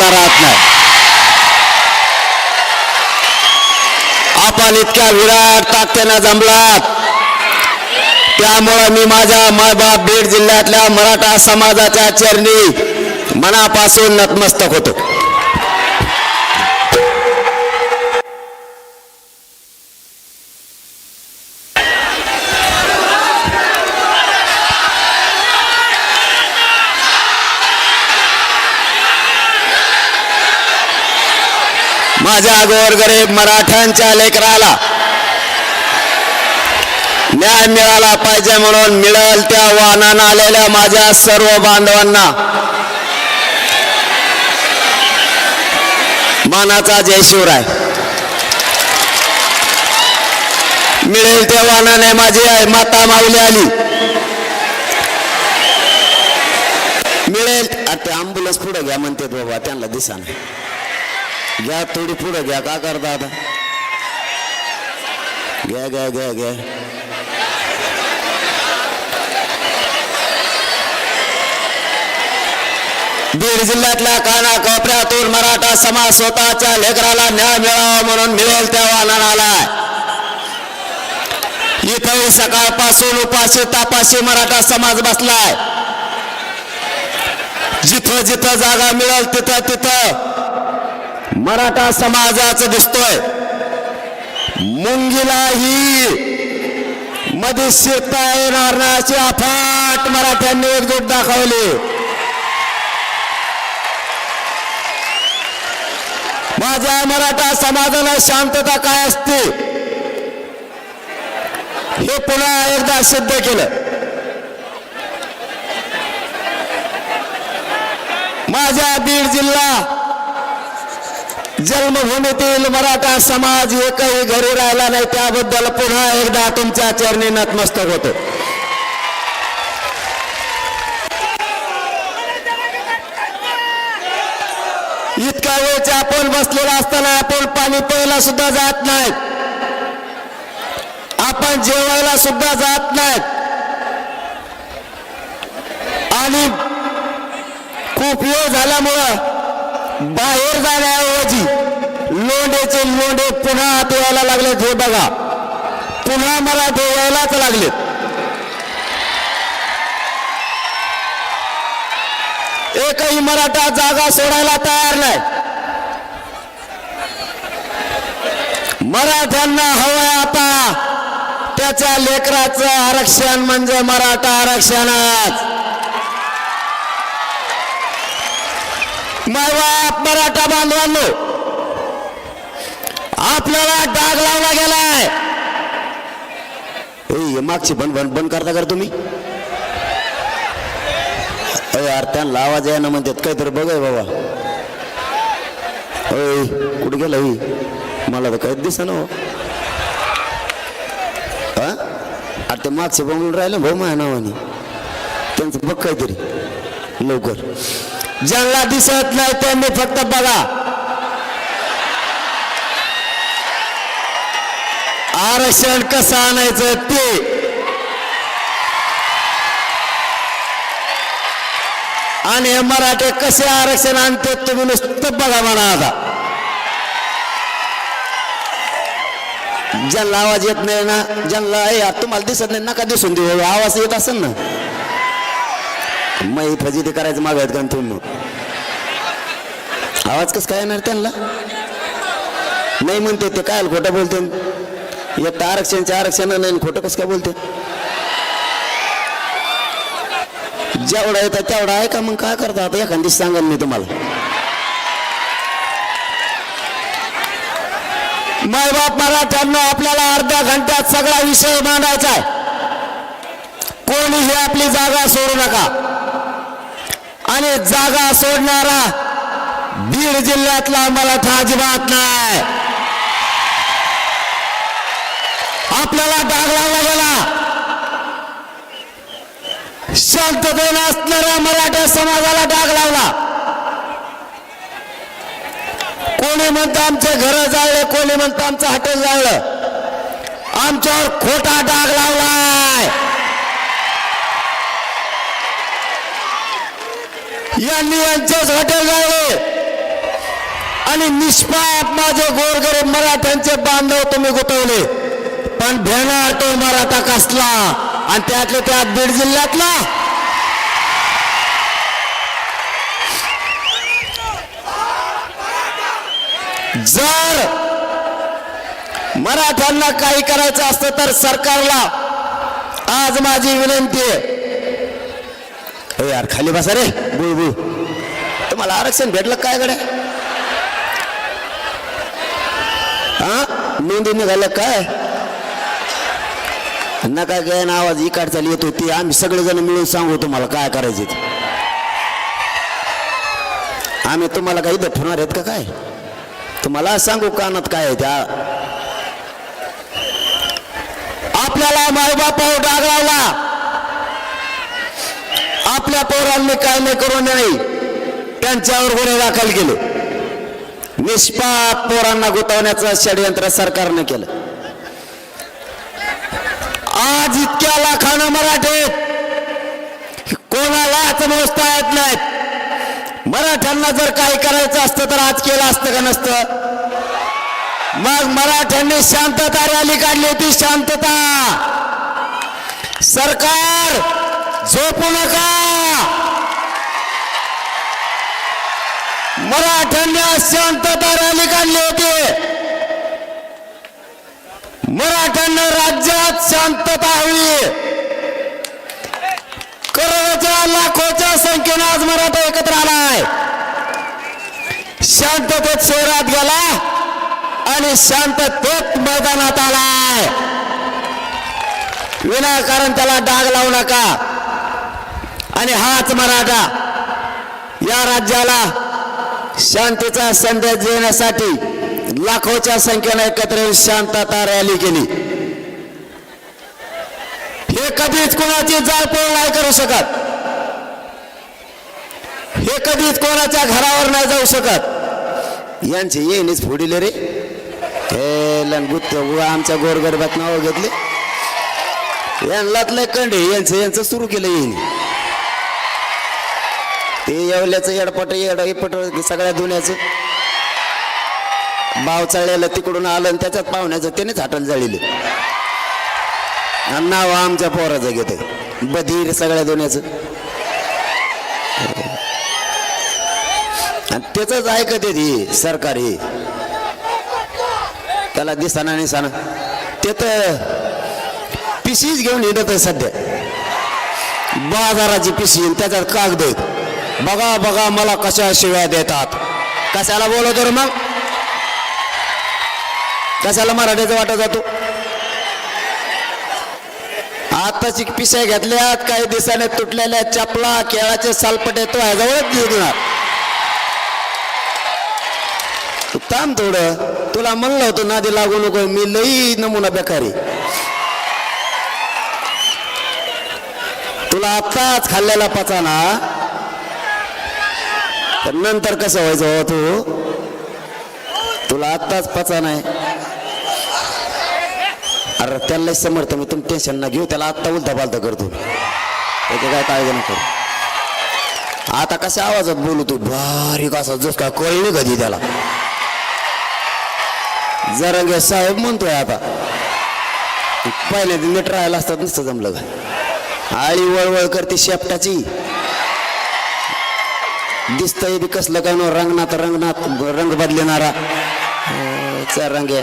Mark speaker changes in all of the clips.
Speaker 1: पत्ता राहत नाही. आपण इतक्या विराट ताकदीने जमलात, त्यामुळे मी माझ्या मायबाप बीड जिल्ह्यातल्या मराठा समाजाच्या चरणी मनापासून नतमस्तक होतो. माझ्या गोरगरीब मराठ्यांच्या लेकराला न्याय मिळाला पाहिजे म्हणून मिळेल त्या वाहनानं आलेल्या माझ्या सर्व बांधवांना मानाचा जय शिवराय. मिळेल त्या वाहनाने माझी माता माऊली आली. मिळेल ते अँब्युलन्स पुढे घ्या म्हणते बाबा, त्यांना दिसा नाही. घ्या थोडी पुढे घ्या, का करता आता? घ्या घ्या घ्या घ्या. बीड जिल्ह्यातल्या कानाकोपऱ्यातून मराठा समाज स्वतःच्या लेकराला न्याय मिळावा म्हणून मिळेल त्या वाहनाला आलाय. इथं सकाळपासून उपाशी तापाशी मराठा समाज बसलाय. जिथं जिथं जागा मिळेल तिथं तिथं मराठा समाजाचं दिसतोय. मुंगीलाही मध्ये शिरता येणार नाही अशी अफाट मराठ्यांनी एकजूट दाखवली. माझ्या मराठा समाजाला शांतता काय असते हे पुन्हा एकदा सिद्ध केलं. माझ्या बीड जिल्हा जन्मभूमीतील मराठा समाज एकही घरी राहिला नाही, त्याबद्दल पुन्हा एकदा तुमच्या चरणी नतमस्तक होतो. इतका वेळचे आपण बसलेला असताना आपण पाणी प्यायला सुद्धा जात नाहीत, आपण जेवायला सुद्धा जात नाहीत. आणि खूप वेळ झाल्यामुळं बाहेर जाण्याऐवजी लोंढेचे लोंढे पुन्हा आत यायला लागलेत. हे बघा, पुन्हा मराठे यायलाच लागलेत. एकही मराठा जागा सोडायला तयार नाही. मराठ्यांना हवंय आता त्याच्या लेकराचं आरक्षण, म्हणजे मराठा आरक्षणच. मायबाप मराठा बांधवांनो, आपल्याला डाग लावला गेलाय. मागची बंद करता कर तुम्ही. यार त्यांना आवाज आहे ना म्हणतात, काहीतरी बघाय बाबा. कुठे गेला मला तर काहीच दिसा ना. अरे ते मागचे बंगून राहिले भाऊ माझ्या नावाने, त्यांचं बघ काहीतरी लवकर. ज्यांना दिसत नाही त्यांनी फक्त बघा. आरक्षण कसं आणायचं ते, आणि मराठे कसे आरक्षण आणते तुम्ही नुसतं बघा म्हणा. आता ज्यांना आवाज येत नाही ना, ज्यांना तुम्हाला दिसत नाही नका दिसून देऊ. आवाज येत असेल ना, मग फजिती करायचं मागत का तुम्ही? आवाज कसं काय येणार त्यांना? नाही म्हणते ते, काय खोटं बोलते. एक आरक्षणचे आरक्षण नाही, खोटं कसं काय बोलते? जेवढा येतात तेवढा आहे का? मग काय करता आता? एखादी सांगा मी तुम्हाला. मायबाप मराठ्यांना आपल्याला अर्ध्या घंट्यात सगळा विषय मांडायचा आहे. कोणीही आपली जागा सोडू नका. आणि जागा सोडणारा बीड जिल्ह्यातला मराठा अजिबात नाही. आपल्याला डाग लावला गेला. शांततेने असणाऱ्या मराठा समाजाला डाग लावला. कोणी म्हणतं आमचे घर जाळले, कोणी म्हणतं आमचं हॉटेल जाळलं. आमच्यावर खोटा डाग लावलाय. यांनी यांचेच हॉटेल जाळले, आणि निष्पाप माझे गोरगरीब मराठ्यांचे बांधव तुम्ही गुतवले, पण भेणार तो मराठा कसला, आणि त्यातले त्यात बीड जिल्ह्यातला. जर मराठ्यांना काही करायचं असतं तर सरकारला आज माझी विनंती आहे, यार खाली बसा रे बुळबुळ, तुम्हाला आरक्षण भेटलं काय गड्या? हा नोंदी निघालं काय? नका काय ना आवाज इकाड चालू येत होती, आम्ही सगळेजण मिळून सांगू तुम्हाला काय करायचे. आम्ही तुम्हाला काही इथं ठेवणार आहेत का काय? तुम्हाला सांगू कानात काय आहे त्या. आपल्याला मायबापावर डाग लावला, आपल्या पोरांनी काय नाही करू नये, त्यांच्यावर गुन्हे दाखल केले. निष्पाप पोरांना गुंतवण्याचं षडयंत्र सरकारने केलं. आज इतक्या लाखानं मराठे कोणालाच मोजता येत नाहीत. मराठ्यांना जर काही करायचं असतं तर आज केलं असतं का नसतं? मग मराठ्यांनी शांतता रॅली काढली होती. शांतता. सरकार झोपू नका. मराठ्यांनी शांतता रॅली काढली होती. मराठ्यांना राज्यात शांतता हवी. करोडोच्या लाखोच्या संख्येने आज मराठा एकत्र आलाय. शांततेत शहरात गेला आणि शांततेत मैदानात आलाय. विनाकारण त्याला डाग लावू नका. आणि हाच मराठा या राज्याला शांतीचा संदेश देण्यासाठी लाखोच्या संख्येने एकत्र येऊन शांतता रॅली केली. हे कधीच कोणाची जाळपोळ नाही करू शकत. हे कधीच कोणाच्या घरावर नाही जाऊ शकत. यांचे येणेच फोडिले रे. हे लंगुत आमच्या गोरगरिबात नाव घेतले. यांनातलं कंडे यांचं सुरू केलं येईन. ते येवल्याचं येडपट येडपट सगळ्या दुनियाचं भाव चाळलेलं तिकडून आलं आणि त्याच्यात पाहुण्याचं त्यानेच हाटल जाळीले. नाव आमच्या पोराचं घेते बधीर सगळ्या दुनियाचं. आणि त्याच ऐकत येते सरकार. हे त्याला दिसाना निसाना ते तर पिशीच घेऊन येत आहे सध्या. बाजाराची पिशी त्याच्यात कागद आहेत. बघा बघा मला कशा शिव्या देतात. कशाला बोलवतो रे मग? कशाला मराठीचा वाटा जातो? आताची पिशा घेतल्यात काही दिवसाने तुटलेल्या चपला केळाचे सालपटे तो ह्याजवळच देणार. तू थांब थोडं. तुला म्हणलं होतं नादी लागू नको. मी लई नमुना बेकारी. तुला आत्ताच खाल्लेला पचाना तर नंतर कसं व्हायचं हो? तू तुला आत्ताच पचा नाही. अरे त्याला समर्थ मी तुम्ही टेन्शन ना घेऊ. त्याला आत्ता उलटा पालता करतो. त्याची काय काळजी नको. आता कशा आवाजात बोलू तू? बारीक असा जस काय कळली कधी त्याला. जरंगे साहेब म्हणतोय आता. पहिल्यांदा नीट राहायला असतात नुसतं जमलं का? आळी वळवळ करते शेपटाची. दिसतंय बी कसलं काय नो रंगनाथ रंग बदलणारा रंगे.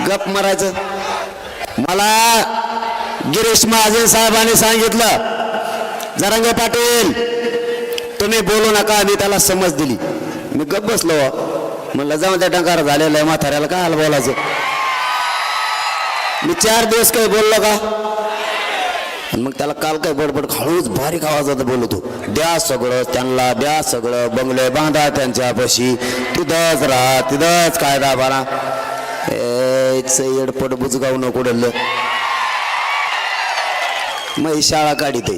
Speaker 1: गप मारायचं. मला गिरीश महाजन साहेबांनी सांगितलं जरांगे पाटील तुम्ही बोलू नका. मी त्याला समज दिली. मी गप बसलो. म्हणलं जाऊन त्या टंकार झालेला आहे म्हाताऱ्याला काय हाल बोलायचं. मी 4 दिवस काही बोललो का? मग त्याला काल काय बडबड हळूच बारीक आवाजात बोलतो. द्या सगळं त्यांना, द्या सगळं. बंगले बांधा त्यांच्यापाशी. तिथंच राहा. तिथंच कायदा बारा. येडपट बुजगाव नको डल्लं. मग शाळा काढीत.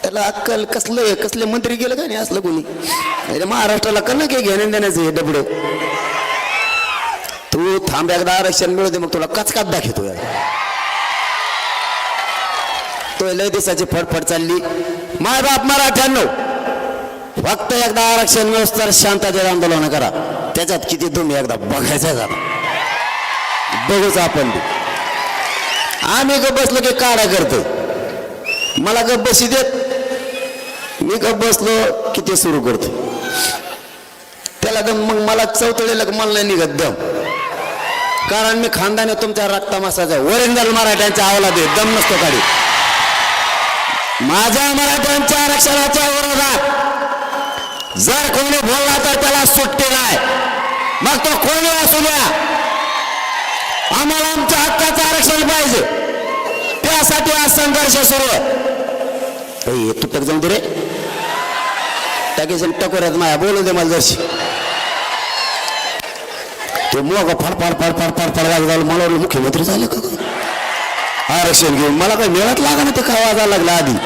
Speaker 1: त्याला अक्कल कसले मंत्री गेलं का नाही असलं कोणी? महाराष्ट्राला कन काय घेण्या देण्याचं हे डबडं. तू थांब एकदा आरक्षण मिळू दे मग तुला कचकात दाखवतो. तो लय दिवसाची फडफड चालली. माय बाप मराठ्यांनो फक्त एकदा आरक्षण मिळूस तर शांततेत आंदोलन करा. त्याच्यात किती तुम्ही एकदा बघायचं झाला बघूच आपण. आम्ही गप बसलो की काढा करतो. मला गप बसी देत, मी गप बसलो की ते सुरू करतो. त्याला दम मग मला चौथळीला मला नाही निघत दम. कारण मी खानदाने तुमच्या रक्तामासाचा ओरिजिनल मराठ्यांच्या अवलाद आहे. दम नसतो काढी. माझ्या मराठ्यांच्या आरक्षणाच्या विरोधात जर कोणी बोलला तर त्याला सुट्टी नाही. मग तो कोणी असू द्या. आम्हाला आमच्या हक्काचं आरक्षण पाहिजे. त्यासाठी हा संघर्ष सुरू आहे. तुटक जाऊन दे रे टाकीशन टकोऱ्यात माया बोलू दे मला जरशी. ते मोग फडफड फडफड फडफड झालं. मला मुख्यमंत्री झाले का आरक्षण घेऊन. मला काही मिळत लागा ना ते काय वाजायला लागला आधी.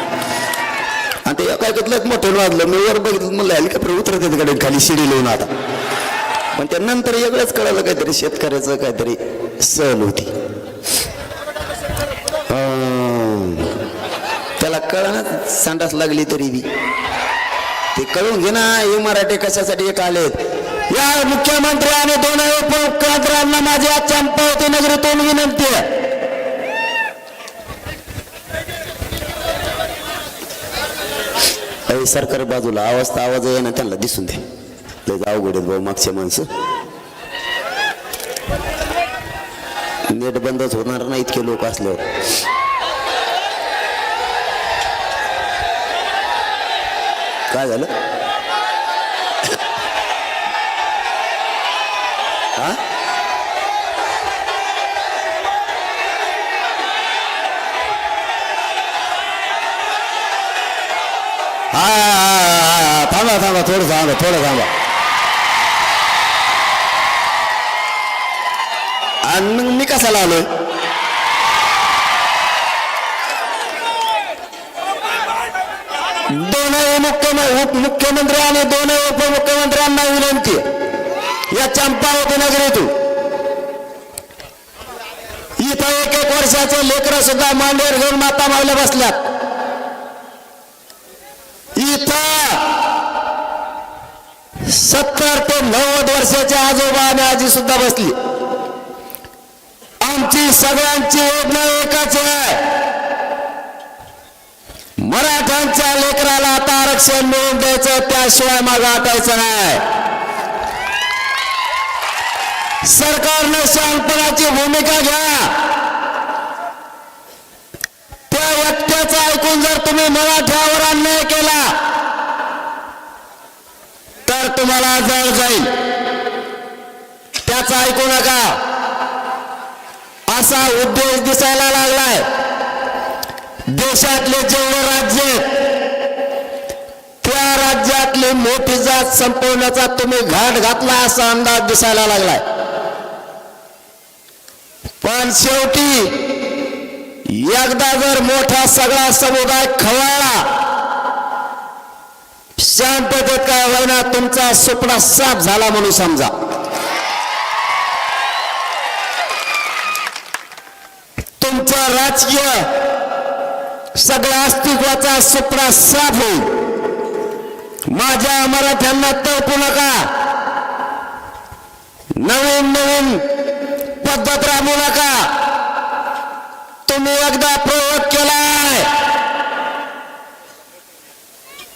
Speaker 1: आणि ते काय घेतलं मोठं वाजलं. मी वर बघितलं म्हणलं हेलिकॉप्टर उतरत येते खाली शिडी लिहून आता. पण त्यानंतर वेगळंच कळालं काहीतरी शेतकऱ्याचं काहीतरी सहल होती. त्याला कळना संडास लागली तरी बी ते कळून घे ना. हे मराठी कशासाठी एक आलेत. या मुख्यमंत्री आणि दोन उपमुख्यमंत्र्यांना माझी आज चंपावती नगरीतून विनंती आहे. सरकार बाजूला आवाज आहे ना त्यांना दिसून दे. अवघड आहेत भाऊ मागच्या माणसं. नेट बंदच होणार नाही इतके लोक असल्यावर. काय झालं हा? थांबा थांबा थोडं थांबा. आणि मग मी कशाला आलोय. दोनही मुख्यमंत्री आणि दोनही उपमुख्यमंत्र्यांना विनंती या चंपावती नगरीतून. इथं 1-1 वर्षाचे लेकरं सुद्धा मांडीवर घेऊन माता मावल्या बसल्यात. इथं 70 ते 90 वर्षाच्या आजोबा आणि आजी सुद्धा बसली. आमची सगळ्यांची योजना एकच आहे. मराठ्यांच्या लेकराला आता आरक्षण मिळवून द्यायचं. त्याशिवाय मागे हटायचं नाही. सरकारने शहाणपणाची भूमिका घ्या. त्या व्यक्तीचं ऐकून जर तुम्ही मराठ्यावर अन्याय केला तर तुम्हाला जळ जाईल. त्याचं ऐकू नका. असा उद्देश दिसायला लागलाय. देशातले जेवढे राज्य त्या राज्यातली मोठी जात संपवण्याचा तुम्ही घाट घातला असा अंदाज दिसायला लागलाय. पण शेवटी एकदा जर मोठा सगळा समुदाय खवळला शांततेत काय होईना तुमचा सुपडा साफ झाला म्हणून समजा. तुमचा राजकीय सगळ्या अस्तित्वाचा सुपडा साफ होईल. माझ्या मराठ्यांना तळपू नका. नवीन नवीन पद्धत राबवू नका. तुम्ही एकदा प्रयोग केलाय.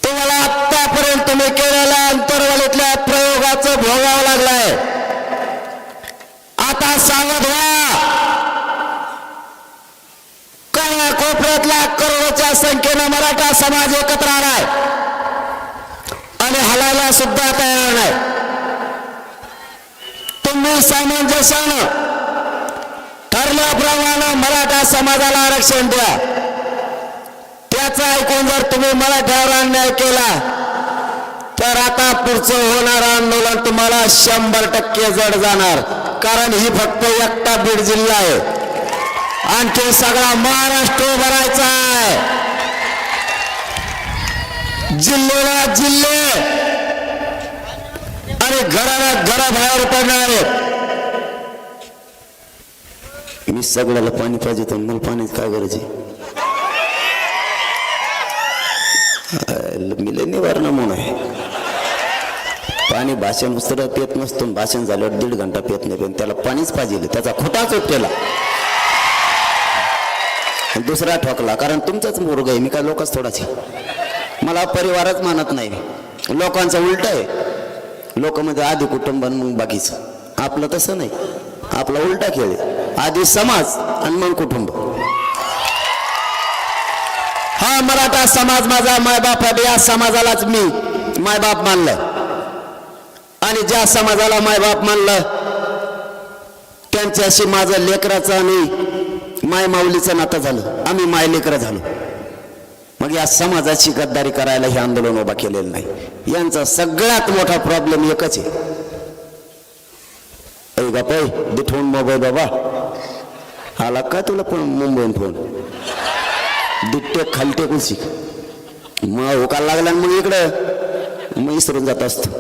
Speaker 1: तुम्हाला आतापर्यंत तुम्ही केलेल्या अंतर्गतातल्या प्रयोगाचं भोगावं लागलाय. आता सावध व्हा. कोपऱ्यातल्या करोडोच्या संख्येनं मराठा समाज एकत्र आलाय आणि हलायला सुद्धा तयार नाही. तुम्ही सामंजस्यानं ठरल्याप्रमाणे मराठा समाजाला आरक्षण द्या. त्याचं ऐकून जर तुम्ही मराठ्यावर अन्याय केला तर आता पुढचं होणारं आंदोलन तुम्हाला 100% जड जाणार. कारण ही फक्त एकटा बीड जिल्हा आहे. आणखी सगळा महाराष्ट्र भरायचा आहे. जिल्ह्याला जिल्हे आणि घराला घराबाहेर पडणार आहेत. मी सगळ्याला पाणी पाहिजे तर मला पाण्याची काय गरज आहे. मी लय निवारणा म्हणून आहे. आणि भाषण उसरं पेत नसतो, भाषण झाल्यावर 1.5 घंटा पेत नाही, पण त्याला पाणीच पाहिजे, त्याचा खोटाच उपटेला. दुसरा ठोकला, कारण तुमचाच मुर्ग आहे, मी काय लोकच थोडाच आहे. मला परिवारच मानत नाही. लोकांचं उलट आहे, लोक म्हणजे आधी कुटुंब मग बाकीचं. आपलं तसं नाही, आपला उलटा खेळ आहे, आधी समाज आणि मग कुटुंब. हा मराठा समाज माझा मायबाप आहे, या समाजालाच मी मायबाप मानलं. आणि ज्या समाजाला मायबाप मानलं त्यांच्याशी माझं लेकराचं आणि माय माऊलीचं नातं झालं, आम्ही माय लेकरं झालो. मग या समाजाची गद्दारी करायला हे आंदोलन उभा केलेलं नाही. यांचा सगळ्यात मोठा प्रॉब्लेम एकच आहे. ऐ बापा दे ठेवून मोबाईल, बाबा आला का तुला पण मुंबईन फोन, दिट्टे खालटे कुशी मग होकायला लागला, मग इकडं मग इसरून जात असतो.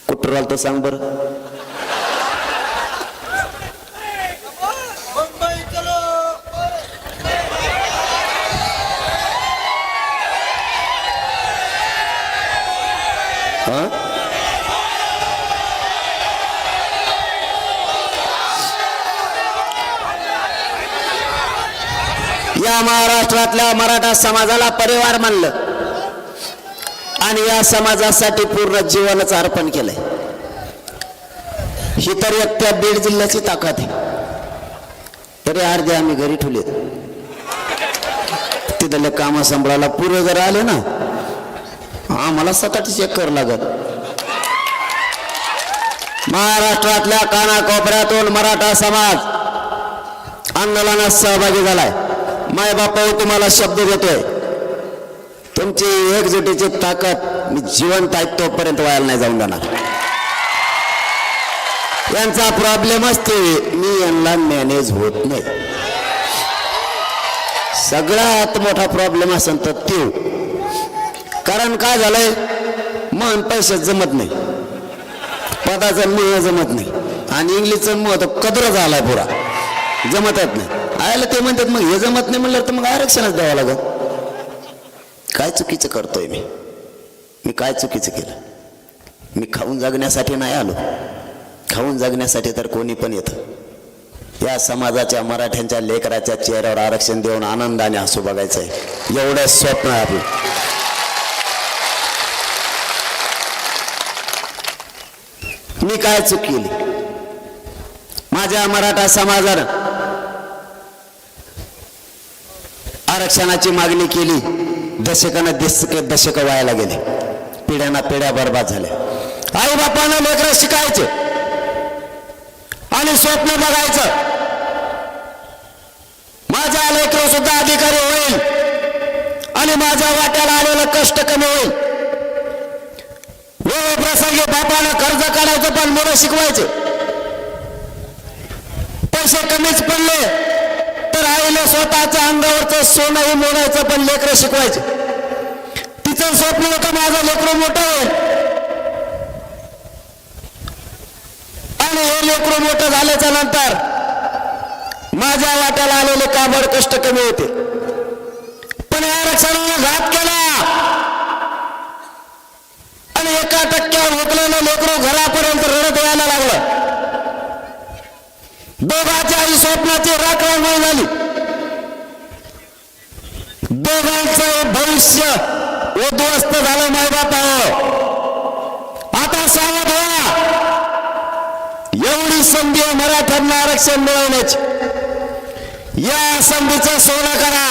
Speaker 1: कुठं राहिलं तर सांग बरं. या महाराष्ट्रातल्या मराठा समाजाला परिवार मानलं आणि या समाजासाठी पूर्ण जीवनच अर्पण केलंय. ही तर एक त्या बीड जिल्ह्याची ताकद आहे. तरी अर्धे आम्ही घरी ठेवले, तिथले काम सांभाळायला पुरे जर आले ना, आम्हाला 7-8 चेक करावं लागत. महाराष्ट्रातल्या कानाकोपऱ्यातून मराठा समाज आंदोलनात सहभागी झालाय. माय बापा तुम्हाला शब्द देतोय, तुमची एकजुटीची ताकद मी जिवंत आहे तोपर्यंत वायाला नाही जाऊन जाणार. यांचा प्रॉब्लेमच ते, मी यांना मॅनेज होत नाही. सगळ्यात मोठा प्रॉब्लेम असेल तर ते, कारण काय झालंय, मन पैशात जमत नाही, पदाचं मोह जमत नाही, आणि इंग्लिशचं मोह तर कदर झालाय पुरा, जमतच नाही. आयला ते म्हणतात मग हे जमत नाही म्हणलं तर मग आरक्षणच द्यावं लागत. काय चुकीचं करतोय मी काय चुकीचं केलं? मी खाऊन जगण्यासाठी नाही आलो, खाऊन जगण्यासाठी तर कोणी पण येतं. या समाजाच्या मराठ्यांच्या लेकराच्या चेहऱ्यावर आरक्षण देऊन आनंदाने हसू बघायचं आहे, एवढं स्वप्न आहे आपलं. मी काय चूक केली? माझ्या मराठा समाजानं आरक्षणाची मागणी केली, दशक व्हायला गेले, पिढ्याना पिढ्या बर्बाद झाल्या. आई बापानं लेकरं शिकायचे आणि स्वप्न बघायचं, माझा लेकरं सुद्धा अधिकारी होईल आणि माझ्या वाट्याला आलेलं कष्ट कमी होईल. वेळ प्रसंगी बापानं कर्ज काढायचं पण मुलं शिकवायचे. पैसे कमीच पडले तर आईला स्वतःच्या अंगावरचं सोनंही मोडायचं, पण लेकरं शिकवायचे. तिचं स्वप्न होतं माझं लेकरं मोठं होईल, आणि हे लेकरं मोठं झाल्याच्या नंतर माझ्या वाट्याला आलेले काबड कष्ट कमी होते. पण आरक्षणाने घात केला आणि 1% हुकलेलं लेकरं घरापर्यंत रडत यायला लागलं. दोघांच्याही स्वप्नाची राखवांगोळी झाली, दोघांचं भविष्य उद्ध्वस्त झालं. मायबापाओ आता सावध व्हा, एवढी संधी मराठ्यांना आरक्षण मिळवण्याची. या संधीचं सोनं करा.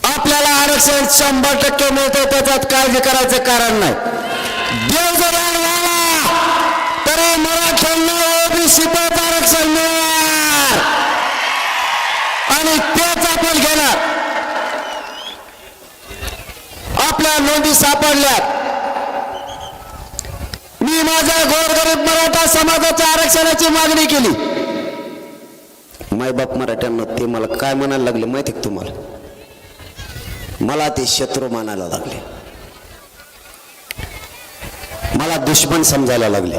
Speaker 1: आपल्याला आरक्षण 100% मिळतं, त्याच्यात काळजी करायचं कारण नाही. देव जर तरी मराठ्यांना ओबीसीत आरक्षण मिळणार आणि तेच आपण घेणार. आपल्या नोंदी सापडल्यात. मी माझ्या गोरगरीब मराठा समाजाच्या आरक्षणाची मागणी केली. मायबाप मराठ्यांना ते मला काय म्हणायला लागले माहिती आहे तुम्हाला? मला ते शत्रू मानायला लागले, मला दुश्मन समजायला लागले.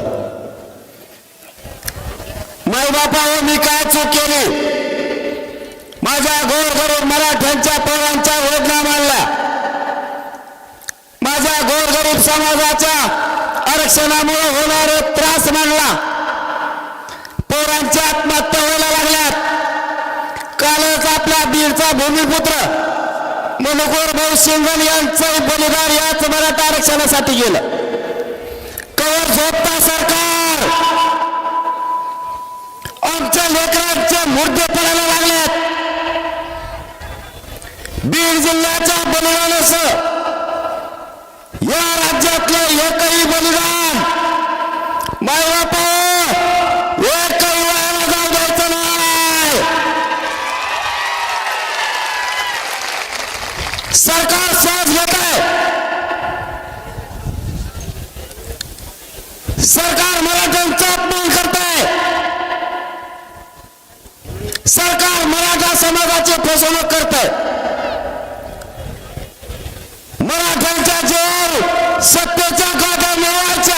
Speaker 1: मायबापावर मी काय चूक केली? माझ्या गोरगरीब मराठ्यांच्या पोरांच्या वेदना मानल्या, समाजाच्या आरक्षणामुळे होणारे त्रास मांडला. पोरांची आत्महत्या व्हायला लागल्यात. कालच आपल्या बीडचा भूमिपुत्र मनोहर भाऊ सिंघल यांचं बलिदान याच मराठा आरक्षणासाठी गेलं. कवर झोपता सरकार, आमच्या लेकरांचे मुर्दे पडायला लागलेत. बीड जिल्ह्याच्या बलिदानासह या राज्यातलं एकही बलिदान मायबापा एकही वायाला जाऊ द्यायचं नाही. सरकार साथ घेत आहे. सरकार मराठ्यांचा अपमान करत आहे. सरकार मराठा समाजाची फसवणूक करत आहे. मराठ्यांच्या जेव्हा सत्तेच्या गाद्या मिळवायच्या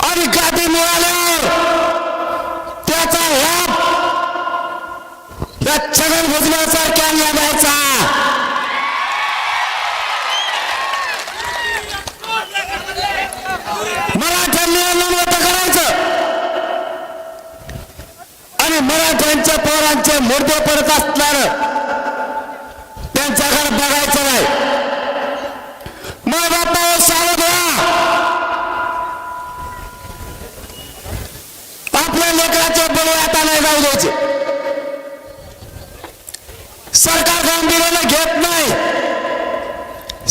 Speaker 1: आणि गादी मिळाल्यावर त्याचा लाभ या छगन भुजबळासारख्या द्यायचा. मराठ्यांनी मोठं करायचं आणि मराठ्यांच्या पोरांचे मुर्दे पडत असणार त्यांच्याकडे बघायचं नाही. मग बापा सावध व्हा. आपल्या लेकराचे बळी आता नाही जाऊ द्यायचे. सरकार गांभीर्याने घेत नाही.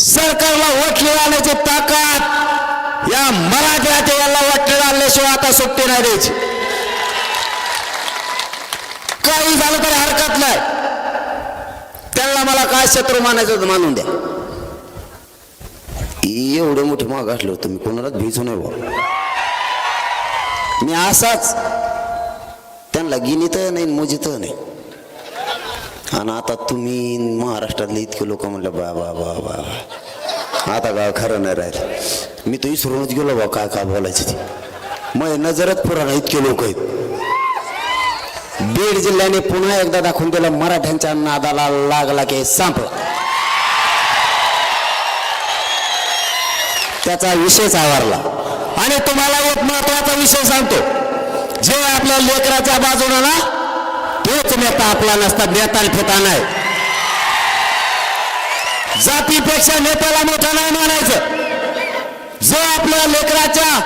Speaker 1: सरकारला वटली आणण्याची ताकद या मराठ्याच्या याला वटली आणल्याशिवाय आता सुट्टी नाही द्यायची. काही झालं तरी हरकत नाही. त्यांना मला काय शत्रू मानायचं मानून द्या. एवढं मोठे माग असलो तुम्ही कोणालाच भिजू नाही बा. मी असाच त्यांना गिनीत नाही मोजित नाही. आणि आता तुम्ही महाराष्ट्रातले इतके लोक म्हणलं बा बा बा बा आता का खरं नाही राहिलं. मी तो इसरूनच गेलो बा काय काय बोलायचं ते. मग नजरच पुराणा इतके लोक आहेत. बीड जिल्ह्याने पुन्हा एकदा दाखवून दिलं मराठ्यांच्या नादाला लागला की संपला. त्याचा विषयच आवरला. आणि तुम्हाला एक महत्वाचा विषय सांगतो. जे आपल्या लेकराच्या बाजूने ना तोच नेता आपला नसता. नेता फेता नाही. जातीपेक्षा नेत्याला मोठा नाही मानायचं. जो आपल्या लेकराच्या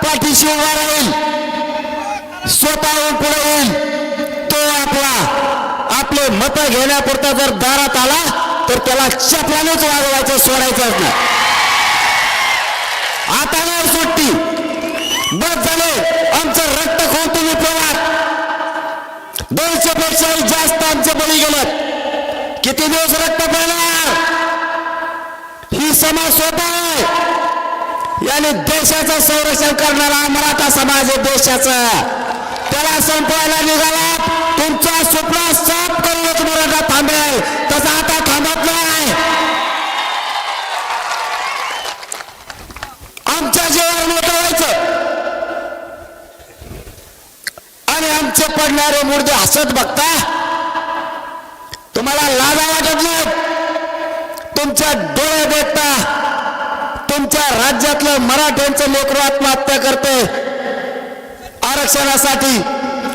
Speaker 1: पाठीशी उभा राहील, स्वतःहून पुढे येईल, आपले मत घेण्यापुरता जर दारात आला तर त्याला चपलानेच वागवायचं, सोडायचंच नाही. आता नाही सुट्टी. बस झाले. आमचं रक्त खाऊन तुम्ही प्रवास 200 पेक्षाही जास्त आमचे बळी गेलेत. किती दिवस रक्त पडणार? ही समाज स्वतः आहे. याने देशाचं संरक्षण करणारा मराठा समाज आहे. देशाचं त्याला संपवायला निघाला. तुमचा स्वप्न साफ करूनच मराठा थांबेल. तसा आता थांबत नाही. आमच्या जीवावर मोठं व्हायचं आणि आमचे पडणारे मुर्दे हसत बघता तुम्हाला लाजा वाटत नाही. तुमच्या डोळे देखता तुमच्या राज्यातलं मराठ्यांचं लेकरू आत्महत्या करते आरक्षणासाठी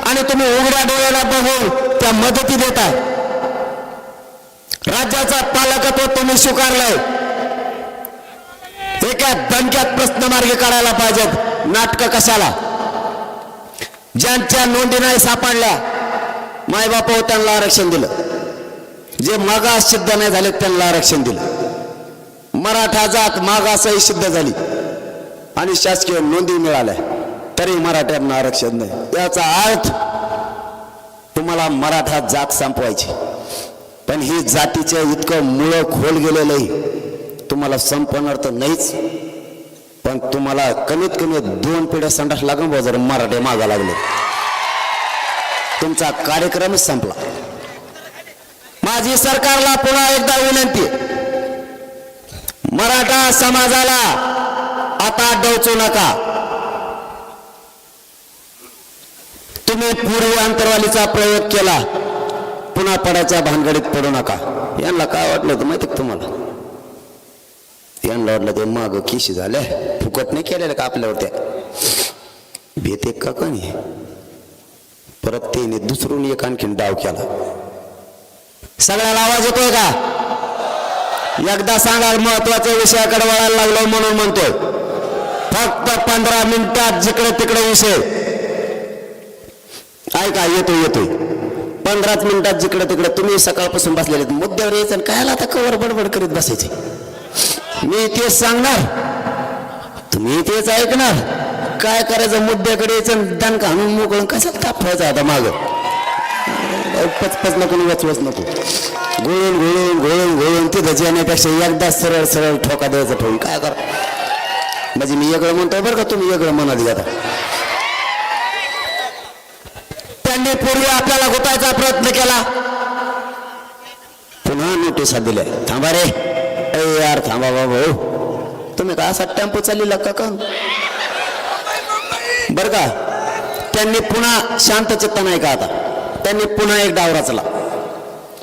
Speaker 1: आणि तुम्ही उघड्या डोळ्याला बघून त्या मदती देताय. राज्याचा पालकत्व तुम्ही स्वीकारलंय. एका दणक्यात प्रश्न मार्गी काढायला पाहिजेत. नाटक कशाला? ज्यांच्या नोंदी नाही सापडल्या मायबाप त्यांना आरक्षण दिलं. जे मागास सिद्ध नाही झाले त्यांना आरक्षण दिलं. मराठा जात मागासही सिद्ध झाली आणि शासकीय नोंदी मिळाल्या तरी मराठ्यांना आरक्षण नाही. याचा अर्थ तुम्हाला मराठा जात संपवायची. पण ही जातीच्या इतकं मुळं खोल गेलेलंही तुम्हाला संपवणार तर नाहीच. पण तुम्हाला कमीत कमी 2 पिढ्या संडास लागून जर मराठे मागा लागले तुमचा कार्यक्रमच संपला. माझी सरकारला पुन्हा एकदा विनंती, मराठा समाजाला आता डोचू नका. तुम्ही पूर्वी अंतरवालीचा प्रयोग केला, पुन्हा पडायच्या भानगडीत पडू नका. यांना काय वाटलं होतं माहिती तुम्हाला? त्यांना वाटलं ते माग किशी झाल्या फुकट नाही केलेलं का आपल्यावर त्या भेट एक का कोणी परत त्याने दुसरून एक आणखीन डाव केला. सगळ्याला आवाज येतोय का? एकदा सांगा महत्वाच्या विषयाकडे वळायला लागलो म्हणून म्हणतोय. फक्त 15 मिनिटात जिकडे तिकडे विषय ऐका येतोय 15 मिनिटात जिकडे तिकडे. तुम्ही सकाळपासून बसलेले मुद्द्यावर यायचं आणि कायला आता कवर बडबड करीत बसायचे. मी तेच सांगणार तुम्ही तेच ऐकणार. काय करायचं मुद्द्याकडे यायचं दणका आणून मोकळून कसं तापवायचं आता माग पचपच नको वचवच नको गोळून घोळून घोळून घोळून तिथं जेण्यापेक्षा एकदा सरळ सरळ ठोका द्यायचा ठेवून काय करा. म्हणजे मी वेगळं म्हणतोय बरं का तुम्ही वेगळं म्हणत घ्या. त्यांनी पूर्वी आपल्याला गुतायचा प्रयत्न केला पुन्हा नोटिसा दिल्या. थांबा रे यार थांबा बाबा तुम्ही का असा टेम्पो चाललेला का बर का. त्यांनी पुन्हा शांत चित्त नाही का आता त्यांनी पुन्हा एक डाव रचला.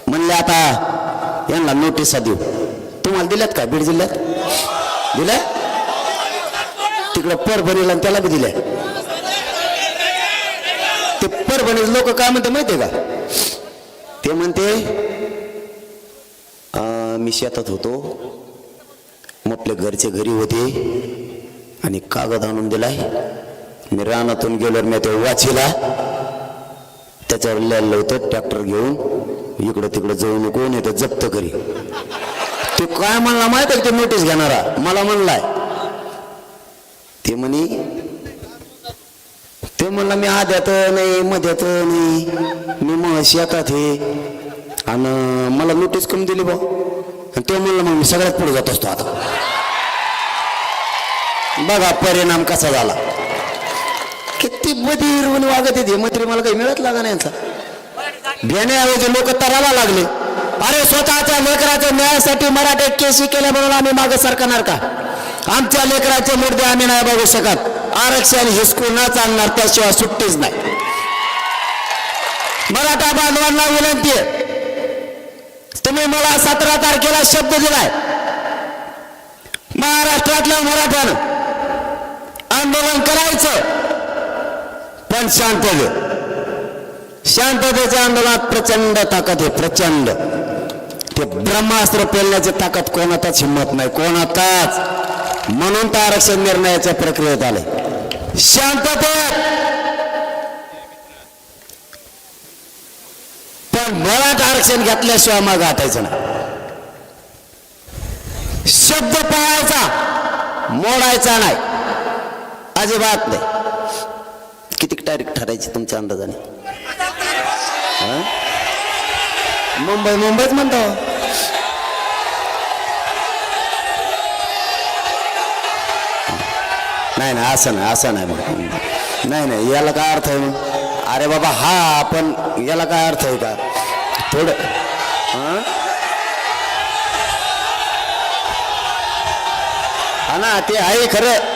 Speaker 1: म्हणले आता यांना नोटिसा देऊ. तुम्हाला दिल्यात का बीड जिल्ह्यात दिल्या तिकडे परभणीला त्याला बी दिल्या. ते परभणी लोक काय म्हणते माहितीये का ते म्हणते मी शेतात होतो मग आपल्या घरचे घरी होते आणि कागद आणून दिलाय मी रानातून गेलो मी ते वाचीला त्याच्यावर लिहिलं होतं ट्रॅक्टर घेऊन इकडं तिकडं जाऊ नको नाही तर जप्त करी. ते काय म्हणला माहित आहे ते नोटीस घेणारा मला म्हणलाय ते म्हणला मी आद्यात नाही मध्यात नाही मी मग शेतात हे आणि मला नोटीस कमी दिली भाऊ. ते म्हणलं मग मी सगळ्यात पुढे जात असतो. आता बघा परिणाम कसा झाला. किती बधीर वागत येते मंत्री मला काही मिळत लागा नाही यांचा भेण्याऐवजी लोक तराला लागले. अरे स्वतःच्या लेकराच्या न्यायासाठी मराठे केसी केल्या म्हणून आम्ही मागे सरकणार का? आमच्या लेकराचे मुद्दे आम्ही नाही बघू शकत. आरक्षण हिसकू न चालणार त्याशिवाय सुट्टीच नाही. मराठा बांधवांना विनंती आहे तुम्ही मला 17 तारखेला शब्द दिलाय महाराष्ट्रातल्या मराठ्यानं आंदोलन करायचं पण शांततेच्या आंदोलनात प्रचंड ताकद आहे. प्रचंड ते ब्रह्मास्त्र पेलण्याची ताकद कोणाचाच हिंमत नाही कोणाचाच. म्हणून तर आरक्षण निर्णयाच्या प्रक्रियेत आले. शांततेत पण मुळात आरक्षण घेतल्याशिवाय मग हटायचं नाही. शब्द पाळायचा मोडायचा नाही अजिबात नाही. किती तारीख ठरायची तुमच्या अंदाजाने? मुंबईच म्हणतो नाही असं नाही मग नाही याला काय अर्थ आहे मग? अरे बाबा हा पण याला काय अर्थ आहे का थोडं हा ना ते आहे खरं.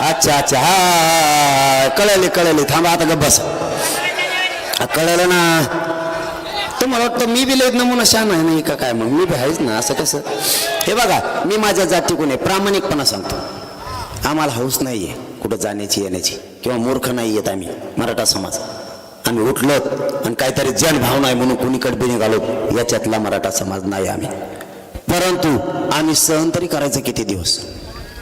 Speaker 1: अच्छा हा कळली थांबा आता गप्प बस. कळलं ना तुम्हाला वाटतं मी बी लय नमुना शान आहे नाही का काय मग मी बी आहेच ना असं कसं. हे बघा मी माझ्या जातीकडून प्रामाणिकपणा सांगतो. आम्हाला हौस नाहीये कुठं जाण्याची येण्याची किंवा मूर्ख नाही येत आम्ही मराठा समाज. आम्ही उठलो आणि काहीतरी जनभावना आहे म्हणून कुणीकडे बी निघालो याच्यातला मराठा समाज नाही आम्ही. परंतु आम्ही सहन तरी करायचं किती दिवस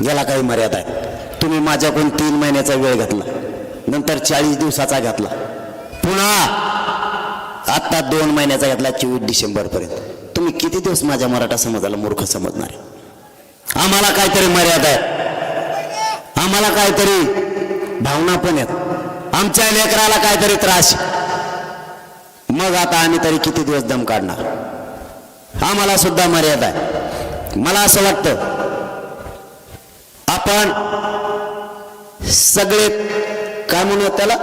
Speaker 1: याला काही मर्यादा आहे. तुम्ही माझ्याकडून 3 महिन्याचा वेळ घेतला नंतर 40 दिवसाचा घेतला पुन्हा आता 2 महिन्याचा घेतला 24 डिसेंबर पर्यंत. तुम्ही किती दिवस माझ्या मराठा समाजाला मूर्ख समजणार? आम्हाला काहीतरी मर्यादा आहे. आम्हाला काहीतरी भावना पण आहेत. आमच्या लेकराला काहीतरी त्रास मग आता आम्ही तरी किती दिवस दम काढणार? आम्हाला सुद्धा मर्यादा आहे. मला असं वाटतं आपण सगळे काय म्हणू त्याला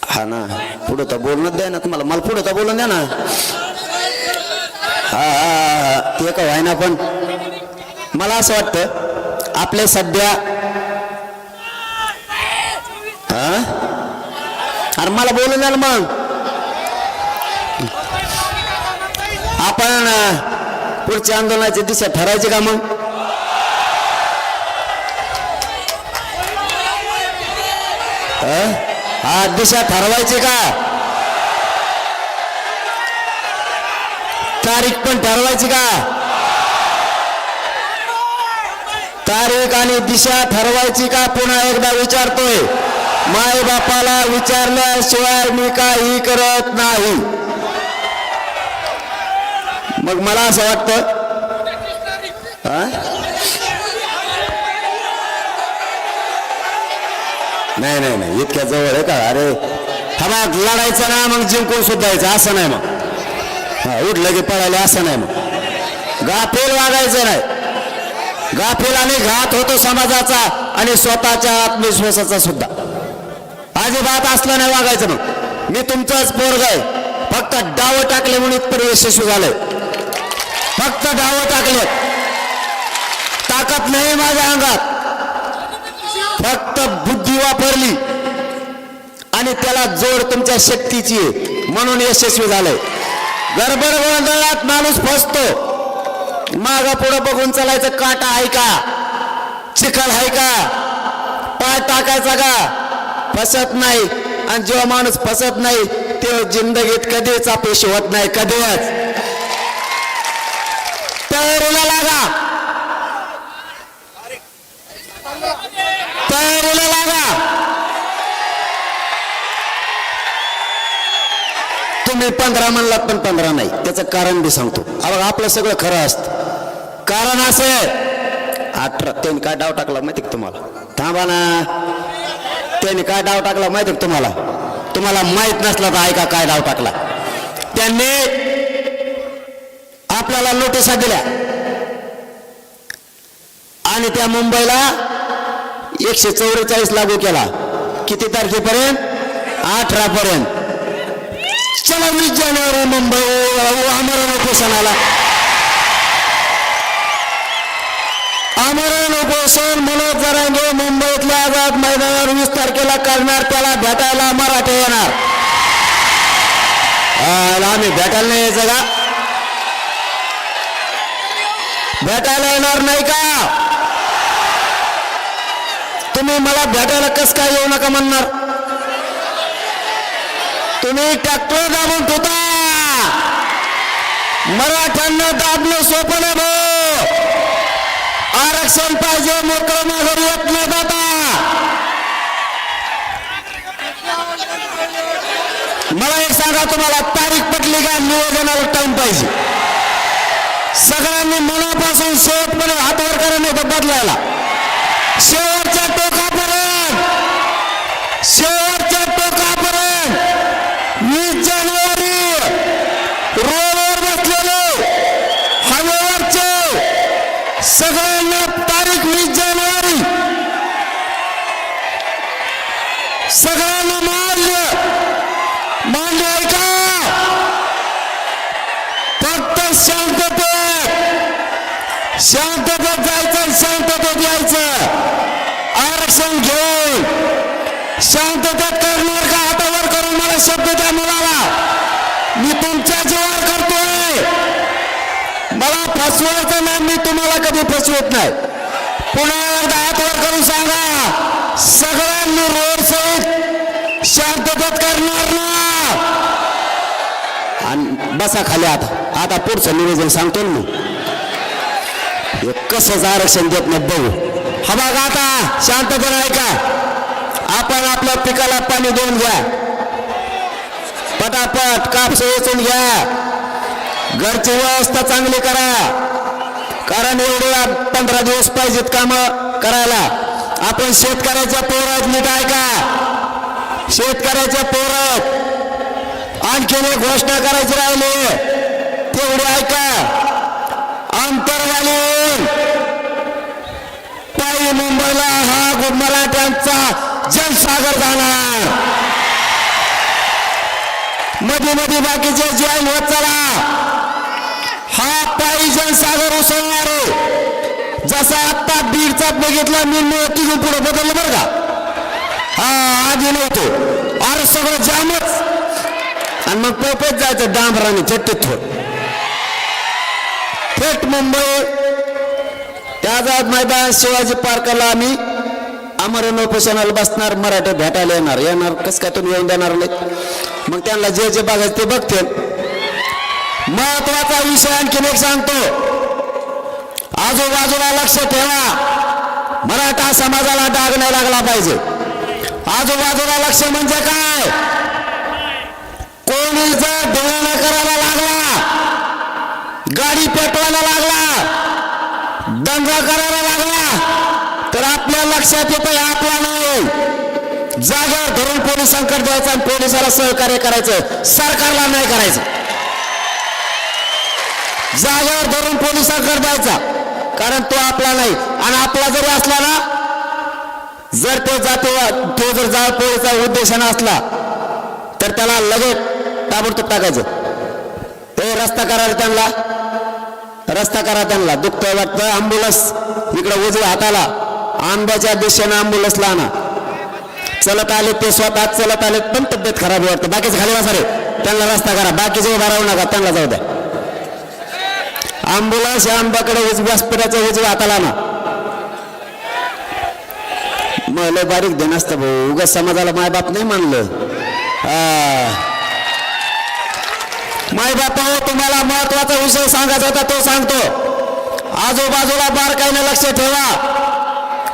Speaker 1: हा ना पुढं तर बोलणं द्या ना तुम्हाला मला पुढं तर बोलून द्या ना. हा ते का व्हाय ना पण मला असं वाटतं आपले सध्या अरे मला बोलून द्या ना मग आपण पुढच्या आंदोलनाची दिशा ठरायची का मग? हा दिशा ठरवायची का? तारीख पण ठरवायची का? तारीख आणि दिशा ठरवायची का? पुन्हा एकदा विचारतोय. माय बापाला विचारल्याशिवाय मी काही करत नाही. मग मला असं वाटतं नाही नाही नाही इतक्या जवळ आहे का? अरे हा मग लढायचं ना मग जिंकून सुद्धा यायचं असं नाही. मग हा उठलं की पळायला असं नाही. मग गाफील वागायचं नाही. गाफील आणि घात होतो समाजाचा आणि स्वतःच्या आत्मविश्वासाचा सुद्धा. अजिबात असलं नाही वागायचं. मग मी तुमचंच पोरग आहे. फक्त डाव टाकले म्हणून इथपर्यंत यशस्वी झालंय. फक्त डाव टाकले. ताकद नाही माझ्या अंगात. फक्त बुद्धी वापरली आणि त्याला जोड तुमच्या शक्तीची आहे म्हणून यशस्वी झालंय. गडबड गोंधळात माणूस फसतो. माग पुढं बघून चालायचं. काटा आहे का? चिखल आहे का? पाय टाकायचा का? फसत नाही. आणि जेव्हा माणूस फसत नाही तेव्हा जिंदगीत कधीच अपयशी होत नाही. कधीच. तयारीला लागा. तयारीला लागा. तुम्ही 15 म्हणलात पण 15 नाही. त्याचं कारण बी सांगतो. आपलं सगळं खरं असतं. कारण असं 18 त्यांनी काय डाव टाकला माहिती का तुम्हाला? थांबा ना. त्यांनी काय डाव टाकला माहिती का तुम्हाला? तुम्हाला माहित नसला तर ऐका काय डाव टाकला. त्यांनी आपल्याला नोटिसा दिल्या आणि त्या मुंबईला 144 लागू केला. किती तारखेपर्यंत? 18 पर्यंत. चला 20 जानेवारी मुंबई आमरण उपोषणाला. आमरण उपोषण मनोज जरांगे मुंबईतल्या आझाद मैदानावर 20 तारखेला करणार. त्याला भेटायला मराठे येणार. आम्ही भेटायला नाही यायचं का? भेटायला येणार नाही का? तुम्ही मला भेटायला कस काय येऊ नका म्हणणार? तुम्ही ट्रॅक्टर दाबून ठेवता. मराठ्यांना दाबणं सोपं नाही भाऊ. आरक्षण पाहिजे. मोकळं माघारी येत नाही दादा. मला एक सांगा तुम्हाला तारीख पटली का? नियोजनाला टाइम पाहिजे. सगळ्यांनी मनापासून शेवटपर्यंत हातवर करा नाही तर बदलायला. शेवटच्या टोकापर्यंत. शेवटच्या टोकापर्यंत 20 जानेवारी रोडवर बसलेले हवेवरचे सगळ्यांना तारीख 20 जानेवारी सगळ्यांना मानले आहे का? फक्त शांततेत जायचं. शांततेत यायचं. आरक्षण घेऊन शांततेत करणार का? हातावर करून मला शब्द द्या मुलाला. मी तुमच्या जीवावर करतोय. मला फसवायचं नाही. मी तुम्हाला कधी फसवत नाही. पुन्हा एकदा हातवर करून सांगा. सगळ्यांनी रोड सहित शांततेत करणार ना? आणि बसा खाली. आता पुढचं निवेदन सांगतो ना मी. कसंच आरक्षण देत नाही बघू. हा बघा आता शांतपणे ऐका. आपण आपल्या पिकाला पाणी देऊन घ्या. पटापट कापस वेचून घ्या. घरची व्यवस्था चांगली करा. कारण एवढे 15 दिवस पाहिजेत काम करायला. आपण शेतकऱ्याच्या पोरात नीट ऐका. शेतकऱ्याच्या पोरात आणखीन एक घोषणा करायची राहिली तेवढी ऐका. अंतरवालीहून पायी मुंबईला हा मराठ्यांचा जनसागर जाणार. मध्ये मध्ये बाकीचे जैन होत चला. हा पायी जनसागर उसळणार आहे. जसा आता बीडचा बघितला मी तिथून पुढे बदललं बरं का? हा आधी नव्हतो. अरे सगळं जामच. आणि मग पोपत जायचं डांबराने चट्टीत थोड. थेट मुंबई त्या आझाद मैदान शिवाजी पार्कला आम्ही आमरण उपोषणाला बसणार. मराठे भेटायला येणार कसं काय तुम्ही येऊन देणार नाही? मग त्यांना जे जे बघायचं ते बघतील. महत्वाचा विषय आणखीन एक सांगतो, आजूबाजूला लक्ष ठेवा. मराठा समाजाला डाग नाही लागला पाहिजे. आजूबाजूला लक्ष म्हणजे काय? कोणी जर ढोळण करायला लागला, गाडी पेटवायला लागला, दंगा करायला लागला तर आपल्या लक्षात येतं आपला नाही. जागेवर धरून पोलिसांकडे द्यायचं आणि पोलिसाला सहकार्य करायचं, सरकारला नाही करायचं. जागेवर धरून पोलिसांकडे द्यायचा, कारण तो आपला नाही. आणि आपला जरी असला ना, जर तो जर जाळपोळीचा उद्देशाने असला तर त्याला लगेच ताबडतोब टाकायचं. ते रस्ता करा त्यांना दुखतोय वाटतं, अँब्युलन्स इकडे उजव्या हाताला आंब्याच्या दिशेनं अँब्युलन्सला आणा. चलत आले ते स्वतः चलत आले पण तब्येत खराब वाटतं, बाकीच खाली बसा रे. त्यांना रस्ता करा, बाकीचे उभा राहू नका, त्यांना जाऊ द्या. अँब्युलन्स या आंब्याकडे व्यासपीठाच्या उजव्या हाताला ना. मग लय बारीक देण असतं भाऊ, उगाच समाजाला मायबाप नाही मानलं. मायबाप हो, तुम्हाला महत्वाचा विषय सांगायचा होता तो सांगतो. आजूबाजूला बारकाईने लक्ष ठेवा,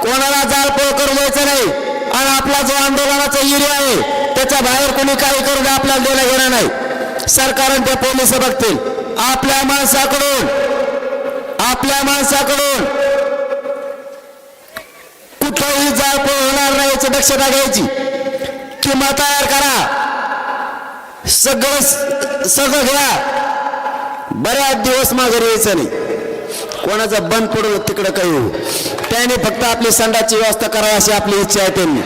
Speaker 1: कोणाला जाळपोळ करू द्यायचं नाही. आणि आपला जो आंदोलनाचा एरिया आहे त्याच्या बाहेर कोणी काही करू द्या, आपल्याला देणं घेणं नाही. सरकारने ते पोलिस बघतील. आपल्या माणसाकडून कुठलाही जाळपोळ होणार नाही याची दक्षता घ्यायची. किंमत तयार करा, सगळं घ्या. बऱ्याच दिवस माघारी यायचं नाही. कोणाचं बंद पडून तिकडं काही होऊ, त्याने फक्त आपली संडासची व्यवस्था करावी अशी आपली इच्छा आहे त्यांनी.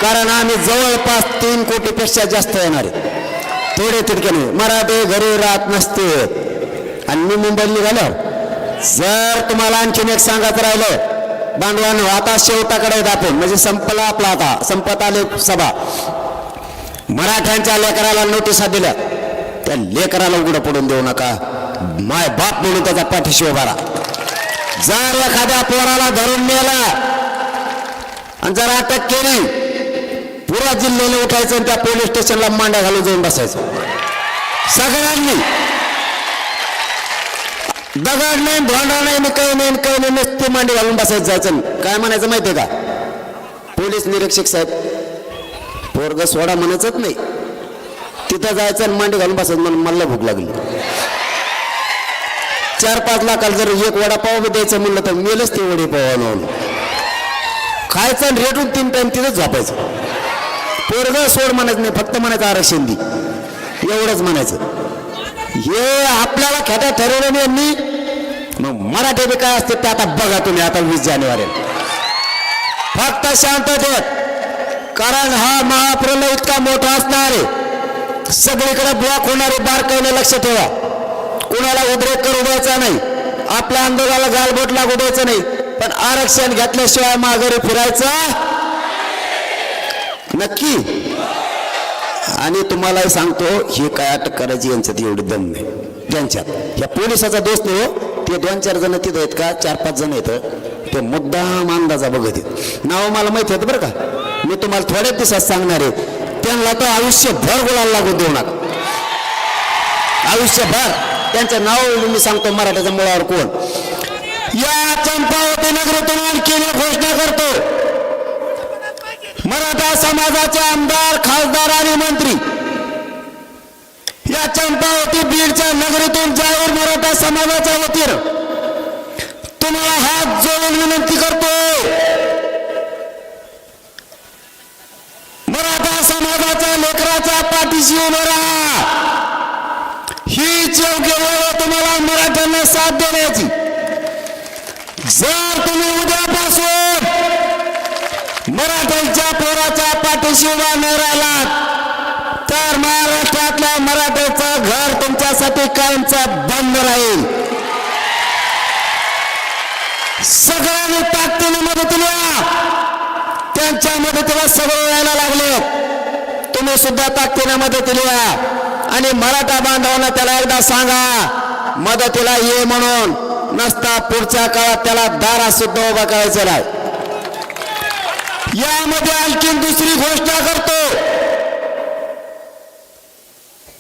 Speaker 1: कारण आम्ही जवळपास 3 कोटीपेक्षा जास्त येणार आहे. थोडे तितके नाही. मराठे घरी राहत नसते. आणि मी मुंबईला निघालो, जर तुम्हाला आणखीन एक सांगायचं राहिलं बांधवांनो, आता शेवटाकडे येत आपण, म्हणजे संपला आपला, आता संपत आले सभा. मराठ्यांच्या लेकराला नोटिसा दिल्या, त्या लेकराला उघडं पडून देऊ नका. माय बाप म्हणून त्याचा पाठीशी उभा राहा. जर एखाद्या पोराला धरून नेला आणि जर अटक केली, पुरा जिल्ह्याला उठायचं आणि त्या पोलीस स्टेशनला मांड्या घालून जाऊन बसायचं. सगळ्यांनी दगड नाही, भांडा नाही, काही नाही, नुसती मांडी घालून बसायचं जायचं. काय म्हणायचं माहितीये का? पोलीस निरीक्षक साहेब, पोरग सोडा म्हणायचंच नाही, तिथं जायचं आणि मांडी घालून बसायचं. म्हणून मला भूक लागली. 4-5 लाखाला जर एक वडापाव द्यायचं म्हणलं तर मेलच ते वडेपाव खायचं आणि रेटून 3 टाइम तिथंच झोपायचं. पोरग सोड म्हणायचं नाही, फक्त म्हणायचं आरक्षण दे, एवढंच म्हणायचं. हे आपल्याला खेटा ठरवलं नाही यांनी. मग मराठी बी काय असते ते आता बघा तुम्ही. आता 20 जानेवारीला फक्त शांततेत, कारण हा महाप्रलय इतका मोठा असणार आहे, सगळीकडे ब्लॉक होणारे. बारकाईने लक्ष ठेवा, कुणाला उद्रेक करू द्यायचा नाही, आपल्या आंदोलनाला गालबोट लागू द्यायचं नाही. पण आरक्षण घेतल्याशिवाय माघारी फिरायचं नक्की. आणि तुम्हालाही सांगतो, हे काय अटक करायची यांच्यात एवढी दम नाही त्यांच्यात. या पोलिसाचा दोष नाही हो, ते 2-4 जण तिथं आहेत का, 4-5 जण आहेत, ते मुद्दाम अंदाजा बघत आहेत. नाव मला माहिती आहेत बरं का, मी तुम्हाला थोड्याच दिवसात सांगणार आहे. त्यांना तर आयुष्यभर गुलाल लागू देऊ नका, आयुष्यभर. त्यांचं नाव मी सांगतो, मराठ्याच्या मुळावर कोण. या चंपावती नगरीतून आणखी घोषणा करतो, मराठा समाजाचे आमदार, खासदार आणि मंत्री या चंपावती बीडच्या नगरीतून जाहीर मराठा समाजाच्या वतीनं तुम्हाला हात जोडून विनंती करतो, मराठा समाजाच्या लेकराच्या पाठीशी उभं राहा. हीच योग्य वेळ तुम्हाला मराठ्यांना साथ देण्याची. जर तुम्ही उद्यापासून मराठ्यांच्या पोराच्या पाठीशी उभा न राहिलात तर महाराष्ट्रातल्या मराठ्याचं घर तुमच्यासाठी कायमचा बंद राहील. सगळ्यांनी ताकदीने मदतीला, त्यांच्या मदतीला सगळे यायला लागले. तुम्ही सुद्धा ताकदीने मदतीला. आणि मराठा बांधवांना त्याला एकदा सांगा, मदतीला ये म्हणून नसता पुढच्या काळात त्याला दारा सुद्धा उभा करायचं नाही. यामध्ये आणखी दुसरी घोषणा करतो,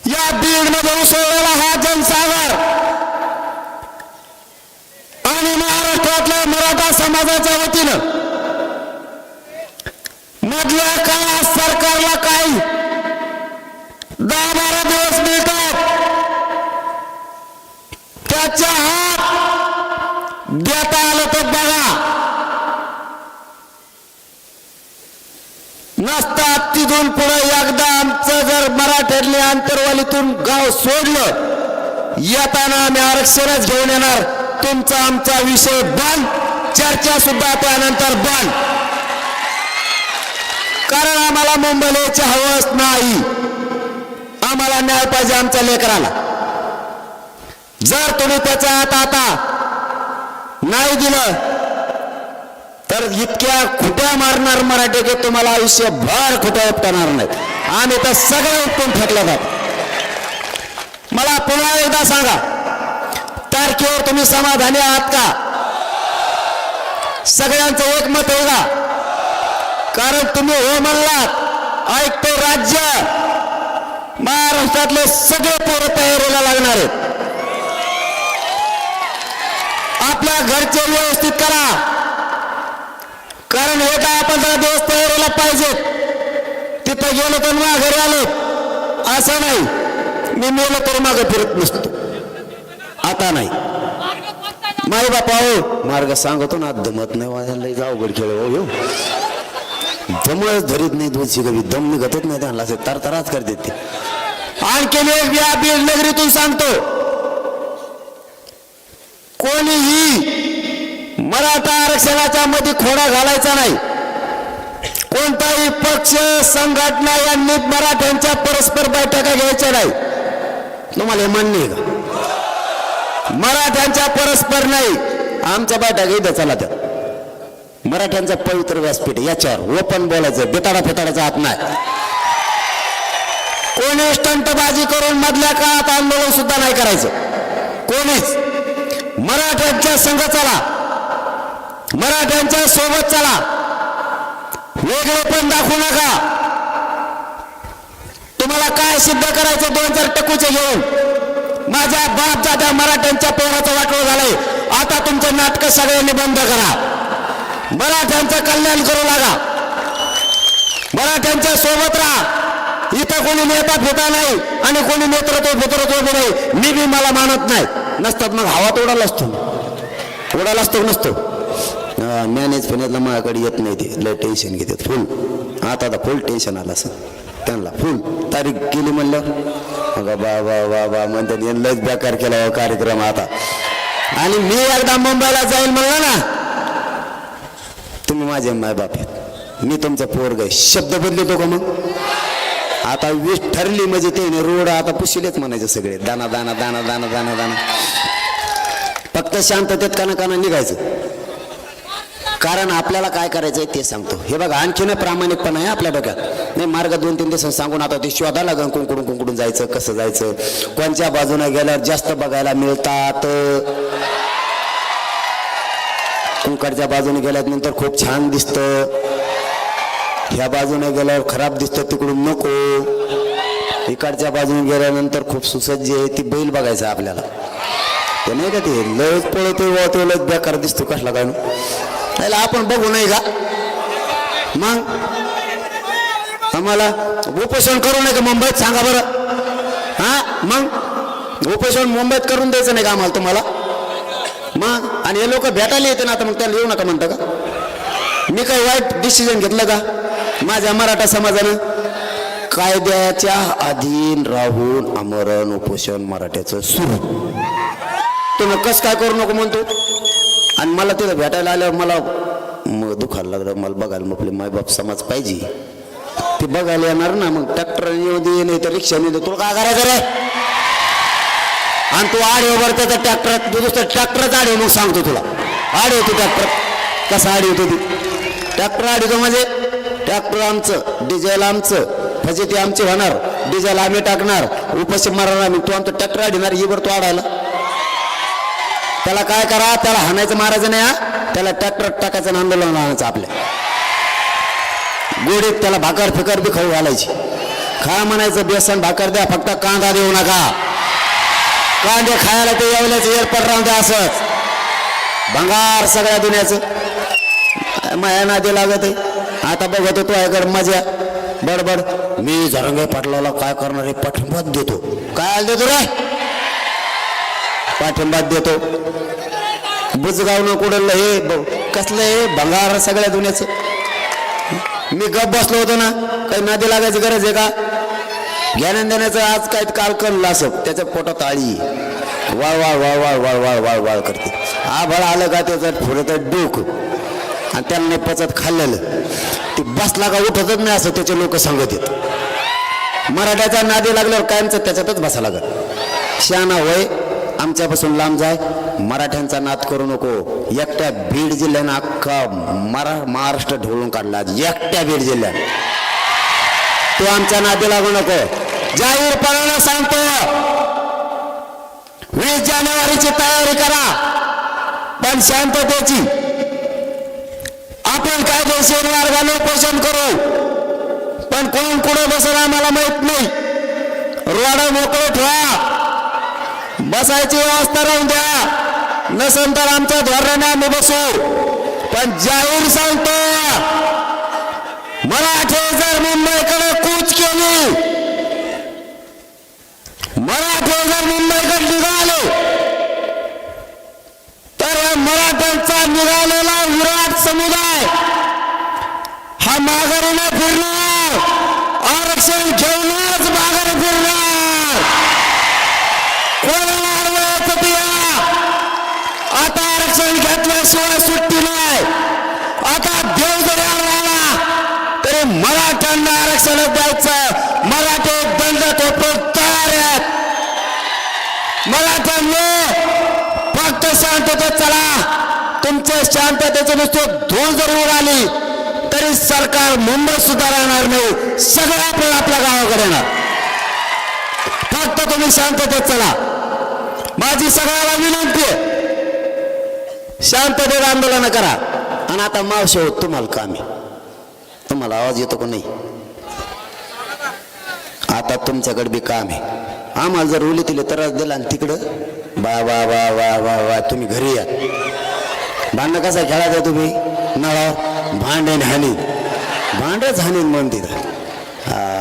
Speaker 1: या बीड मध्ये उसळलेला हा जनसागर आणि महाराष्ट्रातल्या मराठा समाजाच्या वतीनं मधल्या काळात सरकारला काही 10-12 दिवस मिळतात, त्याच्या हात देता आलं तर बघा, नसतात तिथून पुढे एकदा आमचं जर मराठ्यातले आंतरवालीतून गाव सोडलं, येताना आम्ही आरक्षणच घेऊन येणार. तुमचा आमचा विषय बंद, चर्चा सुद्धा त्यानंतर बंद. कारण आम्हाला मुंबईला यायची हवस नाही. आम्हाला न्याय पाहिजे आमच्या लेकराला. जर तुम्ही त्याच्या हात आता नाही दिलं तर इतक्या खुट्या मारणार मराठी की तुम्हाला आयुष्यभर खुट्या उपटणार नाहीत. आम्ही तर सगळे उपटून फेकले जात. मला पुन्हा एकदा सांगा, तारखेवर तुम्ही समाधानी आहात का? सगळ्यांचं एकमत आहे का? कारण तुम्ही हो म्हणलात, ऐकतो राज्य, महाराष्ट्रातले सगळे पोरं तयारीला लागणार आहेत. आपल्या घरचे व्यवस्थित करा, कारण हे 10-15 दिवस तयारीला पाहिजेत. तिथं गेलो तर घरी आलो असं नाही, मी मेलो तर मागे फिरत नसतो. आता नाही, माई बापा हो मार्ग सांगतो ना, दमत नाही वाजायला अवघड खेळ हो, दमच धरीत नाही, दोनशी कवी दम निघतच नाही त्यांना, तरतराच करते ते. आणखी एक या बीड नगरीतून सांगतो, कोणीही मराठा आरक्षणाच्या मध्ये खोडा घालायचा नाही. कोणताही पक्ष संघटना यांनी मराठ्यांच्या परस्पर बैठका घ्यायच्या नाही. तुम्हाला हे मान्य आहे का? मराठ्यांच्या परस्पर नाही, आमच्या बैठका इथं चला त्या. मराठ्यांचा पवित्र व्यासपीठ, याच्यावर ओपन बोलायचं, बेताडा फेताडाचा हात नाही. कोणी स्टंटबाजी करून मधल्या काळात आंदोलन सुद्धा नाही करायचं. कोणीच मराठ्यांच्या संघ चला, मराठ्यांच्या सोबत चला, वेगळे पण दाखवू नका. तुम्हाला काय सिद्ध करायचं 2-4 टक्कूचे घेऊन? माझ्या बाप दादा मराठ्यांच्या पोराचं वाटोळ झालंय. आता तुमचं नाटक सगळ्यांनी बंद करा. मराठ्यांचं कल्याण करू लागा, मराठ्यांच्या सोबत राहा. इथं कोणी नेता फेटा नाही आणि कोणी नेतृत्व नाही. मी बी मला मानत नाही. नसतात मग हवा तोडायला असतो नसतो. मॅनेज फिनेजला माझ्याकडे येत नाही, ते लय टेन्शन घेतात फुल. आता फुल टेन्शन आलं असं त्यांना, फुल तारीख केली म्हणलं बा म्हणतात लयच बेकार केला कार्यक्रम आता. आणि मी एकदा मुंबईला जाईल म्हणलं ना, तुम्ही माझे माय बाप आहेत, मी तुमचा पोरग आहे, शब्द बदलतो का मग? आता 20 ठरली म्हणजे ते रोड आता पुशिलेच म्हणायचे सगळे, दाना दाना दाना दाना दाना दाना. फक्त शांततेत काना निघायचं. कारण आपल्याला काय करायचंय ते सांगतो. हे बघा, आणखीन प्रामाणिकपणा आहे आपल्या डोक्यात. नाही मार्ग 2-3 दिवस सांगून आता ते शोधा लागन, कुंकडून जायचं, कसं जायचं, कोणत्या बाजूने गेल्यावर जास्त बघायला मिळतात. कुंकडच्या बाजूने गेल्यानंतर खूप छान दिसतं, ह्या बाजूने गेल्यावर खराब दिसतं, तिकडून नको. इकडच्या बाजूने गेल्यानंतर खूप सुसज्ज आहे, ती बैल बघायचं आपल्याला. ते नाही का, ते लयच पळतो लयच बेकार दिसतो, कसला काय त्याला आपण बघू नाही का? मग आम्हाला उपोषण करू नये का मुंबईत? सांगा बरं. हा, मग उपोषण मुंबईत करून द्यायचं नाही का आम्हाला तुम्हाला? मग आणि हे लोक भेटायला येते ना, आता मग त्याला येऊ नका म्हणतं का? मी काही वाईट डिसिजन घेतलं का? माझ्या मराठा समाजानं कायद्याच्या अधीन राहून आमरण उपोषण मराठ्याचं सुरू. तुम्ही कसं काय करू नको म्हणतो. आणि मला तिथं भेटायला आल्यावर मला दुखायला लागलं. मला बघायला मग आपले मायबाप समाज पाहिजे, ते बघायला येणार ना. मग ट्रॅक्टर येऊ दे, नाही तर रिक्षाने दे, तुला काय करायचं रे? आणि तू आडीवर त्याचा ट्रॅक्टरच आडी, मग सांगतो तुला आडी होती ट्रॅक्टर कसा आडी होती. ट्रॅक्टर आडी म्हणजे ट्रॅक्टर आमचं, डिझेल आमचं, फजिती आमची होणार, डिझेल आम्ही टाकणार, उपाशी मारणार आम्ही. तू आमचं ट्रॅक्टर आडीणार, ही बरं तू आडायला त्याला काय करा, त्याला हाणायचं मारायचं नाही, त्याला ट्रॅक्टर टाकायचं आंदोलन आणायचं आपल्या गोडीत. त्याला भाकर फिकर बी खाऊ घालायची, खा म्हणायचं, बेसन भाकर द्या, फक्त कांदा देऊ नका. कांदे खायला ते येवल्याचं एअरपोर्ट राहून द्या. असंच भंगार सगळ्या दुनियाचं माया नादी लागत आहे. आता बघत होतो ऐकड मजा बडबड. मी जरंगे पाटलाला काय करणार आहे, पाठिंबा देतो. काय देतो रे, पाठिंबा देतो. बुजगावनं कुडलं हे कसलं हे भंगार सगळ्या दुनियाचं. मी गप बसलो होतो ना, काही नादी लागायची गरज आहे का? ज्ञान देण्याचं आज काय काल कळलं असं, त्याच्या पोटात आळी वाळ वाळ वाळ वाळ वाळ वाळ वाळ वाळ करते. आभाळ आलं का त्याचं थोडं डोकं, आणि त्याला नाही पचत खाल्लेलं ते बसला का उठतच नाही असं त्याचे लोक सांगत येत. मराठ्याचा नादी लागल्यावर कायमचं त्याच्यातच बसा लागत. शहाणा होय, आमच्यापासून लांब जाय, मराठ्यांचा नाद करू नको. एकट्या बीड जिल्ह्यानं अख्खा महाराष्ट्र ढवळून काढला, एकट्या बीड जिल्ह्यात. तो आमच्या नादी लागू नको. जाहीरपणानं सांगतो, 20 जानेवारीची तयारी करा, पण शांततेची. आपण कायदेशीर मार्गाने उपोषण करू, पण कोण कुठे बसेल आम्हाला माहित नाही. रोड मोकळे ठेवा, बसायची व्यवस्था राहून द्या, नसेल तर आमच्या धोरणाने आम्ही बसू. पण जाहीर सांगतो, मराठे जर मुंबईकडे कूच केली, मराठे जर मुंबईकडे निघाले, तर मराठ्यांचा निघालेला विराट समुदाय हा माघारीने फिरणार, आरक्षण घेऊनच माघारी फिरणार. कोणाला अडवायचं द्या, आता आरक्षण घेतल्याशिवाय सुट्टी नाही. आता देव जरी आला तरी मराठ्यांना आरक्षण द्यायचं. मराठे दंड थोपट तयार आहेत. मराठ्यांनी फक्त शांततेत चला. तुमच्या शांततेचं नुसतं धूळ जर उडाली तरी सरकार मुंबईत सुद्धा राहणार नाही, सगळं आपण आपल्या गावाकडे येणार. फक्त तुम्ही शांततेत चला. माझी सगळ्याला विनंती आहे, शांततेत आंदोलन करा. आणि आता मावशी होत तुम्हाला कामी, तुम्हाला आवाज येतो का नाही? आता तुमच्याकडे बी काम आहे. आम्हाला जर उली तिले त्रास दिला आणि तिकडं वा वा वा वा वा वा तुम्ही घरी या. भांडणं कसा खेळायचं तुम्ही? नळावर भांडेन हानी, भांडच हानीन म्हणते.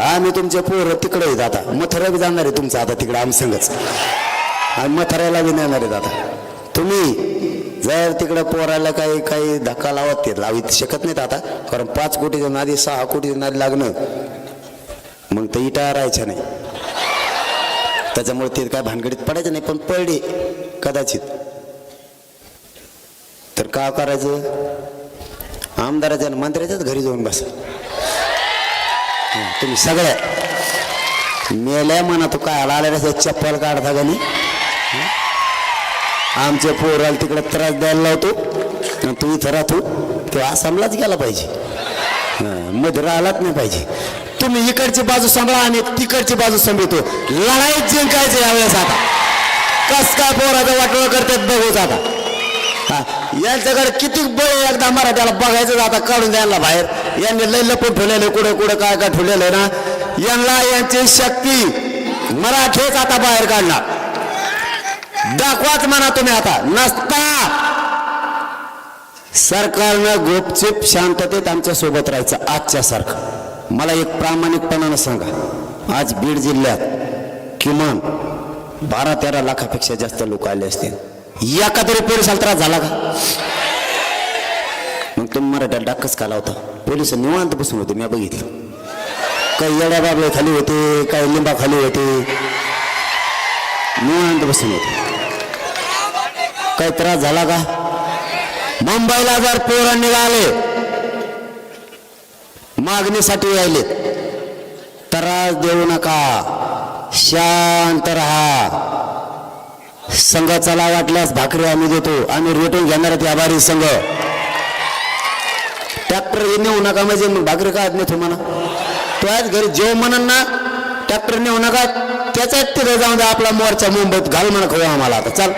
Speaker 1: आम्ही तुमचे पोरं तिकडे येत, आता मथुरा बी जाणार आहे तुमचं आता तिकडे आम्ही संगच, आणि मथुराला बी नेणार आहेत. आता तुम्ही जर तिकडं पोराला काही काही धक्का लावत शकत नाहीत आता, कारण 5 कोटीच्या नादी 6 कोटीच्या नादी लागणं मग तर इटा राहायच्या नाही. त्याच्यामुळे ते काय भानगडीत पडायचं नाही. पण पडले कदाचित तर का करायचं? आमदाराच्या आणि मंत्र्याच्याच घरी जाऊन बसा तुम्ही. सगळ्या मेल्या म्हणा, तू काय आला चप्पल काढता का नाही? आमच्या पोराला तिकडे त्रास द्यायला लावतो, तू इथं राहतो. तो आसामलाच गेला पाहिजे, मध्ये राहिलाच नाही पाहिजे. तुम्ही इकडची बाजू सांभाळा आणि तिकडची बाजू सांभाळतो. लढाईत जिंकायचं यावेळेस. आता कस काय पोराचं वाटोळ करतात बघूच. आता यांच्याकडे किती बळ एकदा मराठ्याला बघायचं, आता काढून द्यायला बाहेर. यांनी लय लपून ठेवलेले, कुठे कुठे काय काय ठेवलेलं ना. यांना यांची शक्ती मराठीच आता बाहेर काढणार. दाखवाच म्हणा तुम्ही. आता नसता सरकारनं गुपचूप शांततेत आमच्या सोबत राहायचं आजच्या सारखं. मला एक प्रामाणिकपणानं सांगा, आज बीड जिल्ह्यात किमान 12-13 लाखापेक्षा जास्त लोक आले असतील. एका तरी पोलिसाला त्रास झाला का? मग तुम्ही मराठ्याला डाकच काला होता. पोलिस निवांत बसून होते, मी बघितलं. काही येड्या बाबळे खाली होते, काही लिंबा खाली होते, निवांत बसून होते. काही त्रास झाला का? मुंबईला जर पोरं निघाले मागणीसाठी यायले, त्रास देऊ नका, शांत राहा. संघ चला, वाटल्यास भाकरी आम्ही देतो, आम्ही रेटून घेणार ते आभारी संघ. ट्रॅक्टर नेऊ नका म्हणजे मग भाकरी काय नाही तुम्हाला. तो आज घरी जेव म्हणून ना, ट्रॅक्टर नेऊ नका, त्याच्यात तिथे जाऊन द्या आपला मोर्चा मुंबईत घाल म्हणा खाऊ आम्हाला. आता चाल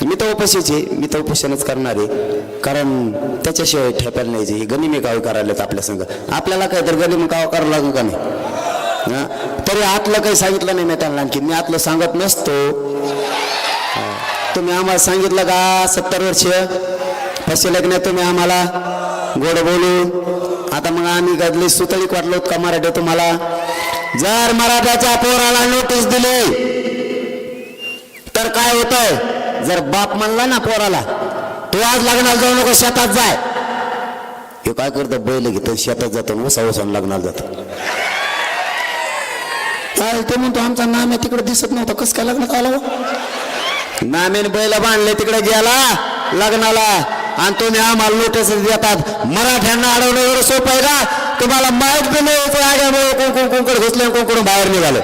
Speaker 1: मी तर उपाशीच आहे, मी तर उपोषणच करणार आहे, कारण त्याच्याशिवाय ठेपायला नाही जे गनिमी काव करायला आपल्या संघ आपल्याला काय तर गनिमी काव करावं लागू का नाही हा? तरी आतलं काही सांगितलं नाही मी त्यांना, आणखी मी आतलं सांगत नसतो. तुम्ही आम्हाला सांगितलं का 70 वर्ष फसले की नाही तुम्ही आम्हाला गोड बोलू. आता मग आम्ही गदली सुतळीक वाटलो का मराठी तुम्हाला. जर मराठ्याच्या पोराला नोटीस दिली तर काय होतंय, जर बाप म्हणला ना पोराला तू आज लग्नाला जाऊ नको शेतात जाय, हे काय करतं बैल घेतो शेतात जातो उसा लग्नाला जातो. काय ते म्हणतो आमचा नाम्या तिकडे दिसत नव्हता, कसं काय लग्नात आला. नाम्याने बैल बांधले तिकडे गेला लग्नाला आणि तुम्ही आम्हाला नोटीस देतात. मराठ्यांना अडवणं एवढं सोपं आहे का, तुम्हाला माहित बी नाही आग्यामुळे कोणकडे घुसले कोणकडून बाहेर निघालं.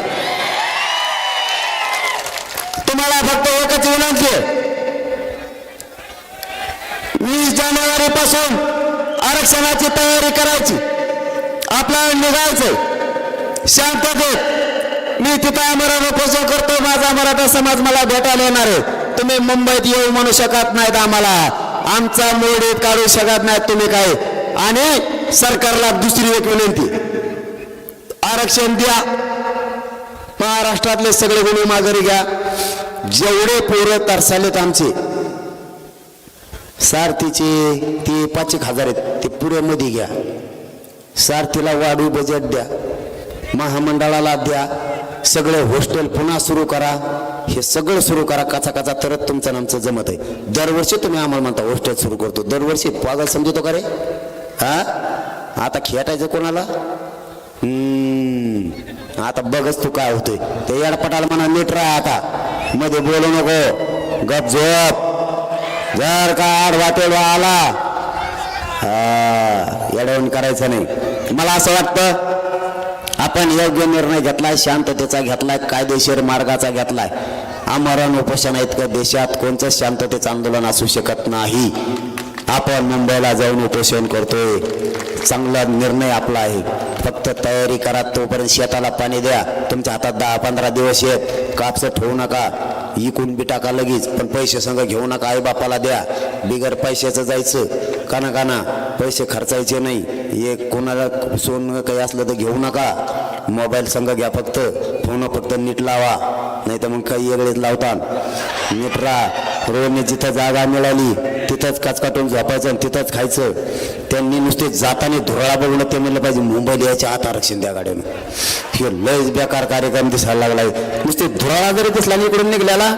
Speaker 1: तुम्हाला फक्त एकच विनंती आहे, 20 जानेवारी पासून आरक्षणाची तयारी करायची, आपल्याला निघायचंय शांततेत. मी तिथं आमरण उपोषण करतो, माझा मराठा समाज मला भेटायला येणार आहे. तुम्ही मुंबईत येऊ म्हणू शकत नाहीत, आम्हाला आमचा मोडीत काढू शकत नाहीत तुम्ही काय. आणि सरकारला दुसरी एक विनंती, आरक्षण द्या, महाराष्ट्रातले सगळे गुन्हे माघारी घ्या. जेवढे पोरं तरसालेत आमचे सारथीचे ते 5,000 आहेत ते पुढे मध्ये घ्या. सारथीला वाढू बजेट द्या, महामंडळाला द्या, सगळे हॉस्टेल पुन्हा सुरू करा, हे सगळं सुरू करा काचा तरच तुमचं आमचं जमत आहे. दरवर्षी तुम्ही आम्हाला म्हणता हॉस्टेल सुरू करतो, दरवर्षी पागल समजतो का रे हा. आता खेटायचं कोणाला. आता बघच तू काय होतोय ते येडपटाला म्हणा नीट राहा, आता मध्ये बोलू नको, गप झोप. जर का आड वाटेल आला येडवण करायचं नाही. मला असं वाटतं आपण योग्य निर्णय घेतलाय, शांततेचा घेतलाय, कायदेशीर मार्गाचा घेतलाय. आमरण उपोषण इतकं देशात कोणतंच शांततेचं आंदोलन असू शकत नाही. आपण मुंबईला जाऊन उपोषण करतोय, चांगला निर्णय आपला आहे. फक्त तयारी करा, तोपर्यंत शेताला पाणी द्या. तुमच्या हातात 10-15 दिवस आहेत, कापसं ठेवू नका, इकून बी टाका लगेच, पण पैसे संग घेऊ नका, आई बापाला द्या. बिगर पैशाचं जायचं काना पैसे खर्चायचे नाही. एक कोणाला सोनं काही असलं तर घेऊ नका, मोबाईल संग घ्या, फक्त फोन फक्त नीट लावा, नाही तर मग काही वेगळेच लावतात. नीट राहा. रोजने जिथं जागा मिळाली तिथंच काचकाटून झोपायचं आणि तिथंच खायचं. त्यांनी नुसते जाताना धुराळा बघून ते म्हणलं पाहिजे मुंबईला याच्या आत आरक्षण द्या गाड्यानं. हे लयच बेकार कार्यक्रम दिसायला लागलाय. नुसते धुराळा जरी दिसला इकडून निघल्याला